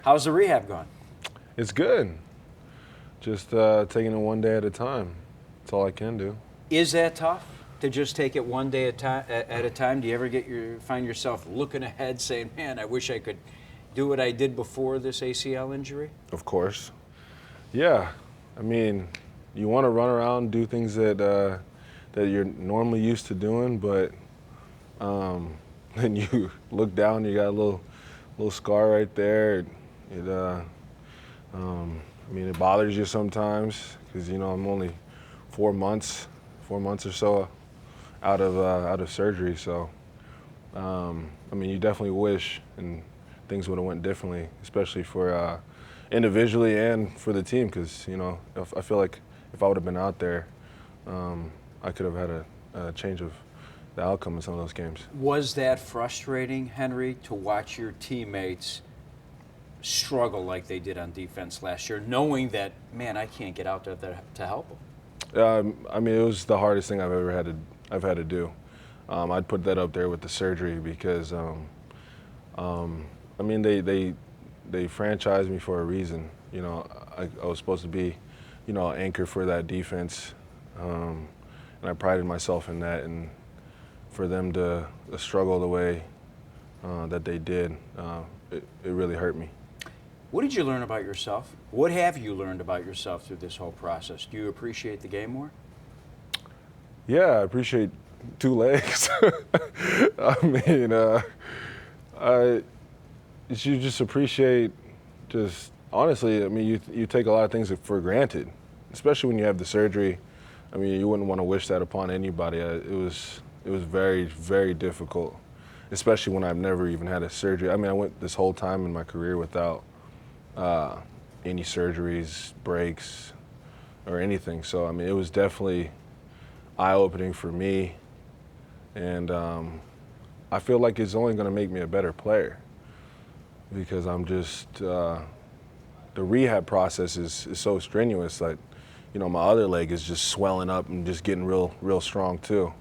How's the rehab going? It's good. Just taking it one day at a time. That's all I can do. Is that tough to just take it one day at a time? Do you ever find yourself looking ahead saying, man, I wish I could do what I did before this ACL injury? Of course. Yeah. I mean, you want to run around, do things that you're normally used to doing, but then you look down, you got a little scar right there. I mean, it bothers you sometimes because I'm only 4 months or so out of surgery. So, I mean, you definitely wish and things would have went differently, especially for individually and for the team. Because I feel like if I would have been out there, I could have had a change of the outcome in some of those games. Was that frustrating, Henry, to watch your teammates struggle like they did on defense last year, knowing that, man, I can't get out there to help them? I mean, it was the hardest thing I've ever had to do. I'd put that up there with the surgery because, I mean, they franchised me for a reason. I was supposed to be, an anchor for that defense, and I prided myself in that. And for them to struggle the way that they did, it really hurt me. What did you learn about yourself? What have you learned about yourself through this whole process? Do you appreciate the game more? Yeah, I appreciate two legs. I mean, you just appreciate honestly, I mean, you take a lot of things for granted, especially when you have the surgery. I mean, you wouldn't want to wish that upon anybody. It was very, very difficult, especially when I've never even had a surgery. I mean, I went this whole time in my career without any surgeries, breaks, or anything. So, I mean, it was definitely eye-opening for me, and I feel like it's only going to make me a better player because I'm just the rehab process is so strenuous that my other leg is just swelling up and just getting real strong too.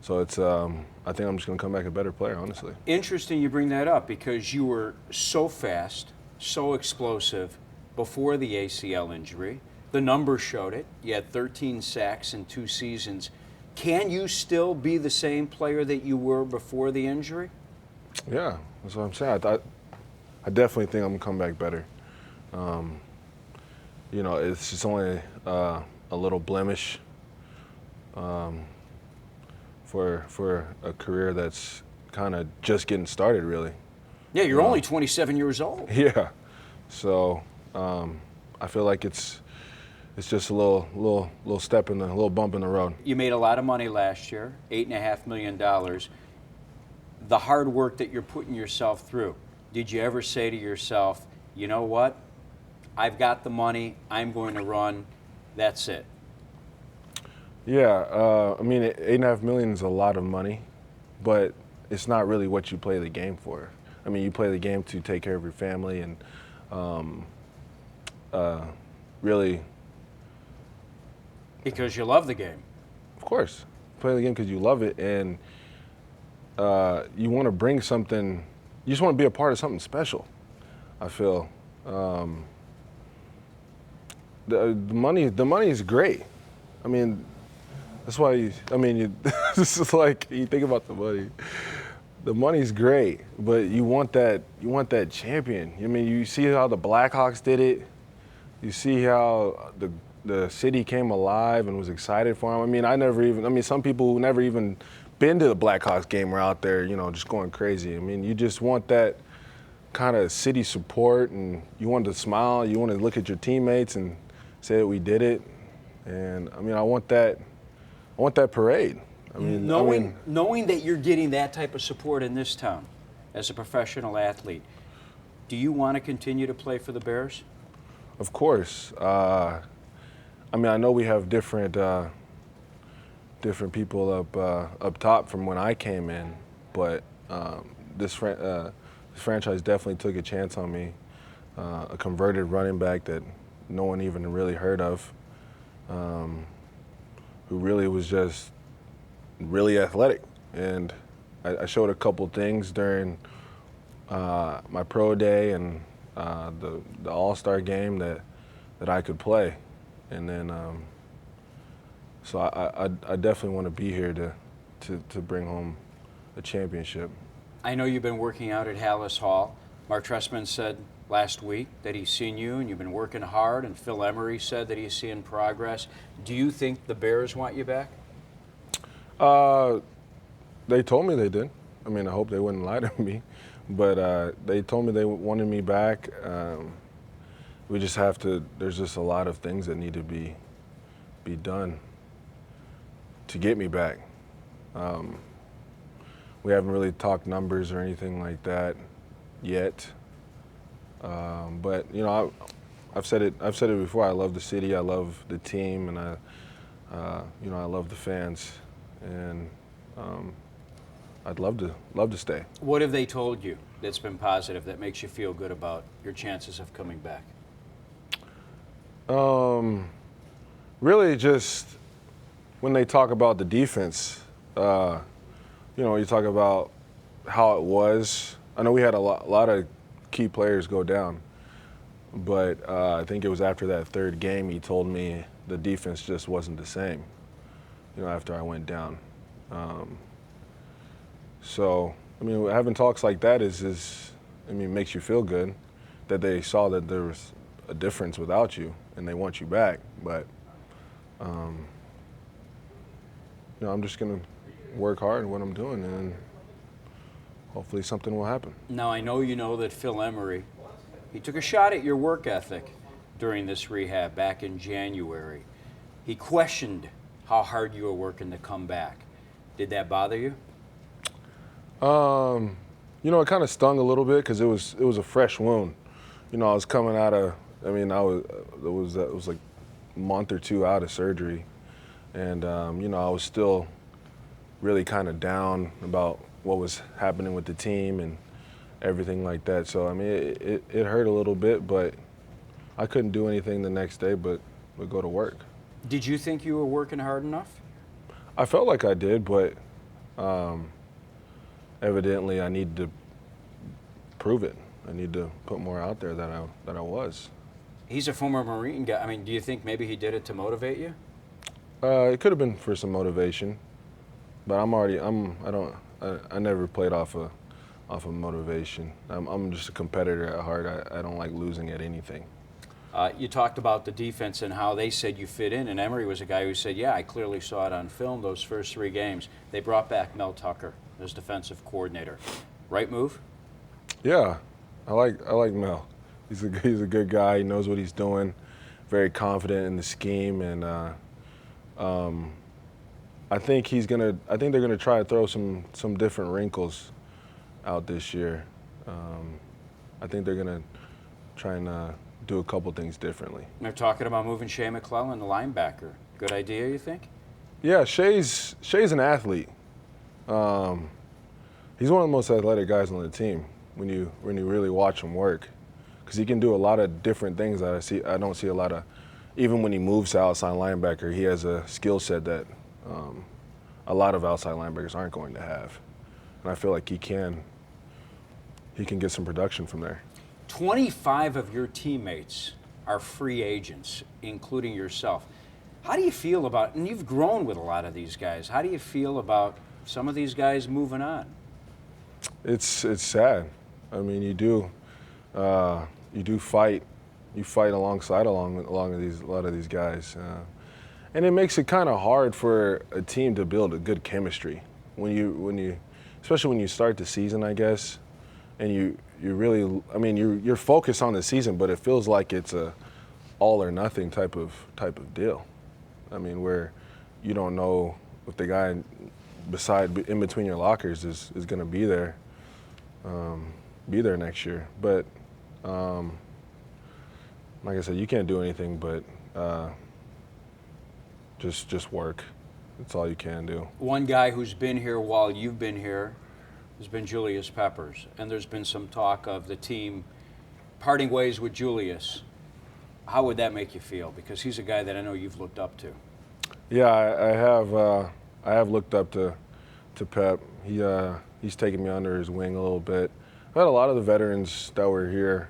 So it's I think I'm just going to come back a better player, honestly. Interesting you bring that up because you were so fast, so explosive before the ACL injury. The numbers showed it. You had 13 sacks in 2 seasons. Can you still be the same player that you were before the injury? Yeah, that's what I'm saying. I definitely think I'm going to come back better. It's just only a little blemish for a career that's kind of just getting started, really. Yeah, you're only 27 years old. Yeah, so I feel like it's just a little step in a little bump in the road. You made a lot of money last year, $8.5 million. The hard work that you're putting yourself through, did you ever say to yourself, you know what? I've got the money, I'm going to run, that's it? Yeah, I mean, $8.5 million is a lot of money, but it's not really what you play the game for. I mean, you play the game to take care of your family and really. Because you love the game. Of course, play the game because you love it, and you want to bring something. You just want to be a part of something special. I feel the money is great. I mean, that's why. This is like you think about the money. The money's great, but you want that champion. I mean, you see how the Blackhawks did it. You see how the city came alive and was excited for him. I mean, some people who never even been to the Blackhawks game were out there, just going crazy. I mean, you just want that kind of city support, and you want to smile. You want to look at your teammates and say that we did it. And I mean, I want that parade. I mean, knowing that you're getting that type of support in this town as a professional athlete, do you want to continue to play for the Bears? Of course. I mean, I know we have different people up top from when I came in, but this franchise definitely took a chance on me. A converted running back that no one even really heard of, who really was just really athletic. And I showed a couple things during my pro day, and the All-Star game that I could play, and then so I definitely want to be here to bring home a championship. I know you've been working out at Hallis Hall. Mark Trestman said last week that he's seen you and you've been working hard, and Phil Emery said that he's seeing progress. Do you think the Bears want you back? They told me they did. I mean, I hope they wouldn't lie to me, but they told me they wanted me back. We just have to. There's just a lot of things that need to be done to get me back. We haven't really talked numbers or anything like that yet. But you know, I've said it before. I love the city. I love the team, and I love the fans, and I'd love to stay. What have they told you that's been positive that makes you feel good about your chances of coming back? Really, just when they talk about the defense, you talk about how it was. I know we had a lot of key players go down, but I think it was after that third game he told me the defense just wasn't the same, after I went down. So, I mean, having talks like that makes you feel good that they saw that there was a difference without you and they want you back. But, I'm just going to work hard in what I'm doing, and hopefully something will happen. Now, I know you know that Phil Emery, he took a shot at your work ethic during this rehab back in January. He questioned how hard you were working to come back. Did that bother you? It kind of stung a little bit because it was a fresh wound. I was coming out of, it was like a month or two out of surgery, and I was still really kind of down about what was happening with the team and everything like that. So I mean, it hurt a little bit, but I couldn't do anything the next day but go to work. Did you think you were working hard enough? I felt like I did, but evidently I need to prove it. I need to put more out there than I was. He's a former Marine guy. I mean, do you think maybe he did it to motivate you? It could have been for some motivation, but I never played off of motivation. I'm just a competitor at heart. I don't like losing at anything. You talked about the defense and how they said you fit in, and Emery was a guy who said, yeah, I clearly saw it on film those first 3 games. They brought back Mel Tucker as defensive coordinator. Right move? Yeah, I like Mel. He's a good guy. He knows what he's doing. Very confident in the scheme, and I think they're gonna try to throw some different wrinkles out this year. I think they're gonna try and do a couple things differently. They're talking about moving Shea McClellan, the linebacker. Good idea, you think? Yeah, Shea's an athlete. He's one of the most athletic guys on the team when you really watch him work, because he can do a lot of different things that I don't see a lot of. Even when he moves to outside linebacker, he has a skill set that a lot of outside linebackers aren't going to have, and I feel like he can get some production from there. 25 of your teammates are free agents, including yourself. How do you feel about, and you've grown with a lot of these guys, how do you feel about some of these guys moving on? It's sad. I mean, you do fight. You fight alongside a lot of these guys, and it makes it kind of hard for a team to build a good chemistry especially when you start the season, I guess, and you really, I mean, you're focused on the season, but it feels like it's a all or nothing type of deal. I mean, where you don't know if the guy in between your lockers is going to be there next year. But like I said, you can't do anything but just work. That's all you can do. One guy who's been here while you've been here has been Julius Peppers, and there's been some talk of the team parting ways with Julius. How would that make you feel? Because he's a guy that I know you've looked up to. Yeah, I have looked up to Pep. He's taken me under his wing a little bit. I've had a lot of the veterans that were here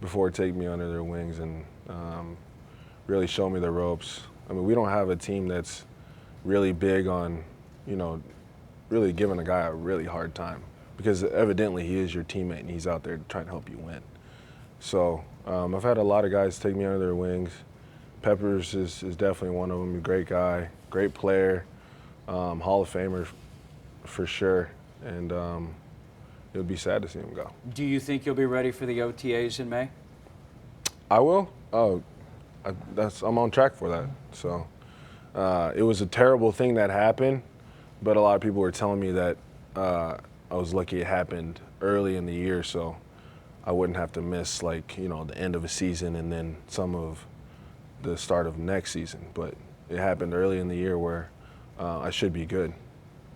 before taking me under their wings and really show me the ropes. I mean, we don't have a team that's really big on, really giving a guy a really hard time, because evidently he is your teammate and he's out there trying to help you win. So I've had a lot of guys take me under their wings. Peppers is definitely one of them. A great guy, great player, Hall of Famer for sure. And it would be sad to see him go. Do you think you'll be ready for the OTAs in May? I will. I'm on track for that. So it was a terrible thing that happened, but a lot of people were telling me that I was lucky it happened early in the year, so I wouldn't have to miss the end of a season and then some of the start of next season. But it happened early in the year where I should be good.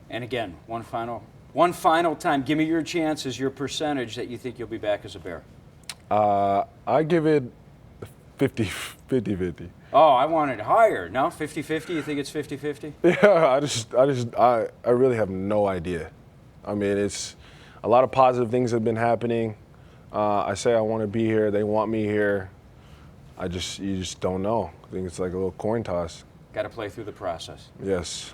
And again, one final time, give me your chances, your percentage that you think you'll be back as a Bear. I give it 50-50. Oh, I wanted higher. No, 50-50? You think it's 50-50? Yeah, I really have no idea. I mean, it's a lot of positive things have been happening. I say I want to be here. They want me here. You just don't know. I think it's like a little coin toss. Got to play through the process. Yes.